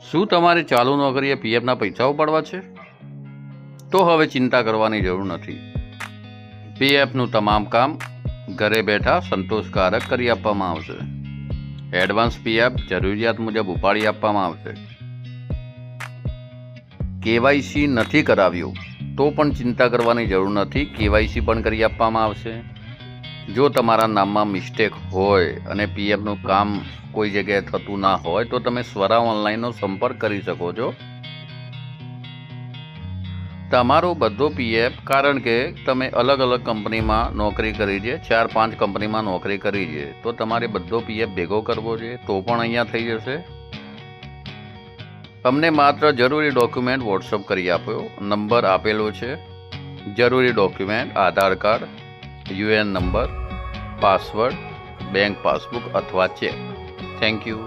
શું તમારે ચાલુ નોકરીએ પીએફના પૈસા ઉપાડવા છે? તો હવે ચિંતા કરવાની જરૂર નથી. પીએફનું તમામ કામ ઘરે બેઠા સંતોષકારક કરી આપવામાં આવશે. એડવાન્સ પીએફ જરૂરિયાત મુજબ ઉપાડી આપવામાં આવશે. કેવાયસી નથી કરાવ્યું તો પણ ચિંતા કરવાની જરૂર નથી. કેવાયસી પણ કરી આપવામાં આવશે. જો તમારા નામમાં મિસ્ટેક હોય અને પીએફનું કામ કોઈ જગ્યાએ થતું ના હોય તો તમે સ્વરા ઓનલાઈનનો સંપર્ક કરી શકો છો. તમારો બધો પીએફ, કારણ કે તમે અલગ અલગ કંપનીમાં નોકરી કરી છે, 4-5 કંપનીમાં નોકરી કરી છે, તો તમારે બધો પીએફ ભેગો કરવો છે તો પણ અહીંયા થઈ જશે. અમને માત્ર જરૂરી ડોક્યુમેન્ટ વોટ્સઅપ કરી આપો. નંબર આપેલો છે. જરૂરી document: Aadhaar card, UAN number, password, bank passbook અથવા ચેક. Thank you.